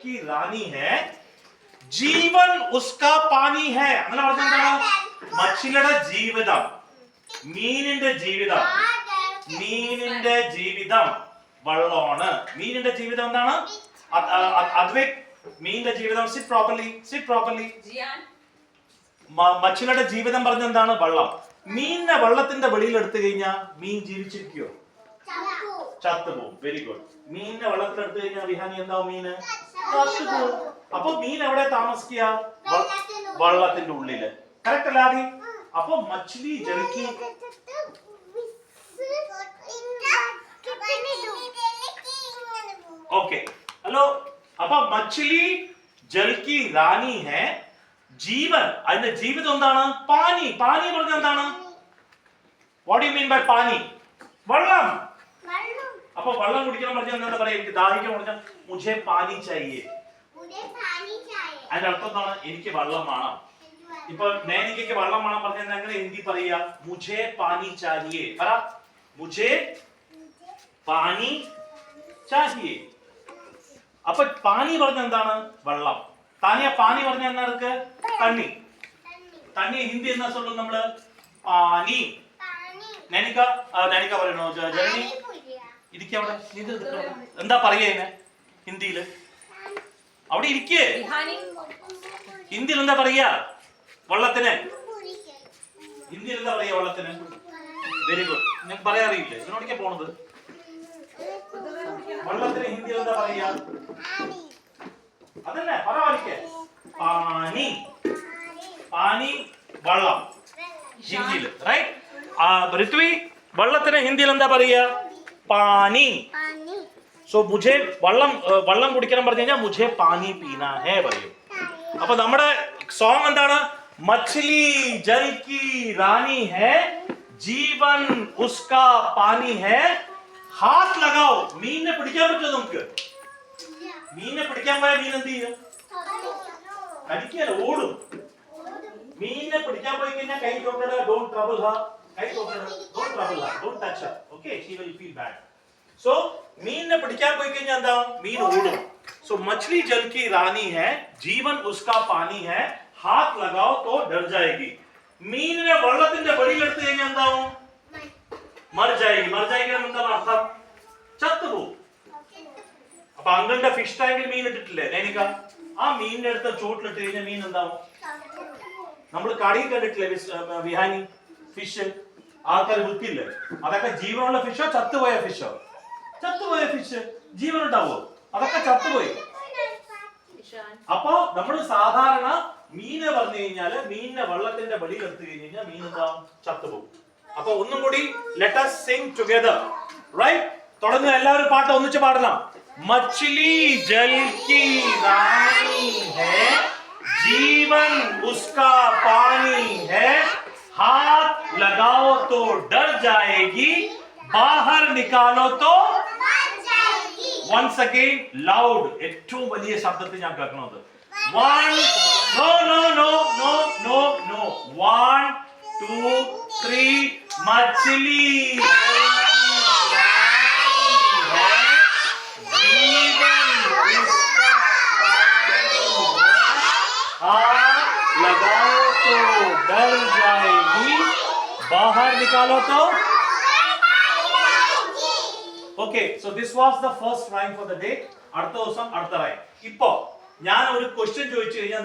की रानी है जीवन उसका पानी है അങ്ങനെ പറഞ്ഞാൽ മച്ചിലിയുടെ ജീവിതം മീനിന്റെ ജീവിതം വെള്ളമാണ് മീനിന്റെ ജീവിതം എന്താണ് അദ്വൈത് മീനിന്റെ ജീവിതം സിറ്റ് പ്രോപ്പർലി മച്ചിലിയുടെ ജീവിതം പറഞ്ഞ എന്താണ് വെള്ളം മീനിനെ വെള്ളത്തിന്റെ വെളിയിൽ എടുത്തു കഴിഞ്ഞാൽ മീൻ ജീവിച്ചിരിക്കുവോ ചത്തുപോകും വെരി ഗുഡ് മീനിനെ വെള്ളത്തിൽ എടുത്തു കഴിഞ്ഞാൽ വിഹാനി എന്താവും മീന് ചത്തുപോകും അപ്പൊ മീൻ എവിടെ താമസിക്കുക വെള്ളത്തിന്റെ ഉള്ളില് കറക്റ്റ് അല്ലാതെ അപ്പൊ മച്ഛലി ജൽക്കി ഓക്കെ ഹലോ അപ്പൊ മച്ഛലി ജൽക്കി റാണി ഹെ ജീവൻ അതിന്റെ ജീവിതം എന്താണ് പാനി പറഞ്ഞ എന്താണ് വാട്ട് യു മീൻ ബൈ പാനി വെള്ളം അപ്പൊ വെള്ളം കുടിക്കണം പറഞ്ഞാൽ എന്താ പറയാ എനിക്ക് ദാഹിക്കാൻ പറഞ്ഞാൽ മുझे പാനി चाहिए അതിന്റെ അർത്ഥം എന്താണ് എനിക്ക് വെള്ളം വേണം ഇപ്പൊ നൈനികയ്ക്ക് വെള്ളം വേണം പറഞ്ഞാൽ എങ്ങനെ ഹിന്ദി പറയാ മുझे പാനി चाहिए പറ മുझे പാനി चाहिए അപ്പൊ പാനി പറഞ്ഞ എന്താണ് വെള്ളം താനിയ പാനി പറഞ്ഞ എന്താ തണ്ണി ഹിന്ദി എന്നാ சொல்லும் നമ്മള് പാനി നൈനിക പറയണോ ജനനി ഇരിക്കവിടെ എന്താ പറയാ ഹിന്ദിയില് അവിടെ ഇരിക്കേ ഹിന്ദിയിൽ എന്താ പറയാ വെള്ളത്തിന് ഹിന്ദിയിൽ എന്താ പറയാ വെള്ളത്തിന് വെരി ഗുഡ് ഞാൻ പറയാറിയില്ല ഇതിനോടൊക്കെ പോണത് വെള്ളത്തിന് ഹിന്ദിയിൽ എന്താ പറയാ അതന്നെ പറയാ പാനി വെള്ളം ഹിന്ദിയിൽ റൈറ്റ് ഋത്വി വെള്ളത്തിന് ഹിന്ദിയിൽ എന്താ പറയാ പാനി സോ മുझे വെള്ളം കുടിക്കണം പറഞ്ഞു കഴിഞ്ഞാൽ മുझे പാനി പീനാ ഹേ പറയും അപ്പൊ നമ്മുടെ സോങ് എന്താണ് മച്ഛലി ജൽ की रानी है जीवन उसका पानी है हाथ लगाओ മീനിനെ പിടിക്കാൻ പറ്റുമോ നമുക്ക് മീനിനെ പിടിക്കാൻ പോയ മീൻ എന്ത് ചെയ്യും കടിക്കല്ല ഓടും മീനിനെ പിടിക്കാൻ പോയി കഴിഞ്ഞാൽ കൈ തൊട്ടട don't trouble her don't touch her okay she will feel bad so mean पिടിക്കാൻ പോയി കഴിഞ്ഞാൽ എന്താ മീൻ ഓടും so मछली जल की रानी है जीवन उसका पानी है हाथ लगाओ तो डर जाएगी മീനിനെ വെള്ളത്തിന്റെ വെളിയിൽ എടുത്തു കഴിഞ്ഞാൽ എന്താവും മർ जाएगी എന്താ അർത്ഥം ചത്തുപോകും അപ്പൊ അങ്കിളുടെ ഫിഷ് ടാങ്കിൽ മീൻ ഇട്ടിട്ടില്ലേ നൈനിക ആ മീനിന്റെ അടുത്ത് ചോട്ടിലിട്ട് കഴിഞ്ഞാൽ മീൻ എന്താവും നമ്മൾ കടയിൽ കണ്ടിട്ടില്ലേ വിഹാനി ഫിഷ് ആൾക്കാർ വിൽക്കില്ലേ അതൊക്കെ ജീവനുള്ള ഫിഷോ ചത്തുപോയ ഫിഷ് ജീവൻ ഉണ്ടാവോ അതൊക്കെ ചത്തുപോയി അപ്പൊ നമ്മൾ സാധാരണ മീനെ പറഞ്ഞു കഴിഞ്ഞാല് മീനിനെ വെള്ളത്തിന്റെ വെളിയിൽ എടുത്തു കഴിഞ്ഞാൽ മീൻ എന്താവും ചത്തുപോകും അപ്പൊ ഒന്നും കൂടി let us sing together right തുടങ്ങുക എല്ലാവരും പാട്ട് ഒന്നിച്ച് പാടണം മച്ഛലി ജൽ की रानी है जीवन उसका पानी है हाथ लगाओ तो डर जाएगी बाहर निकालो तो once again loud ഏറ്റവും വലിയ ശബ്ദത്തിൽ ഞാൻ കേൾക്കണത് 1 2 3 മച്ഛലി लगाओ तो डर जाएगी बाहर निकालो तो okay so this was the first rhyme for the day അടുത്ത ദിവസം അടുത്ത റൈം ഇപ്പോ ഞാൻ ഒരു ക്വസ്റ്റ്യൻ ചോദിച്ചു കഴിഞ്ഞാൽ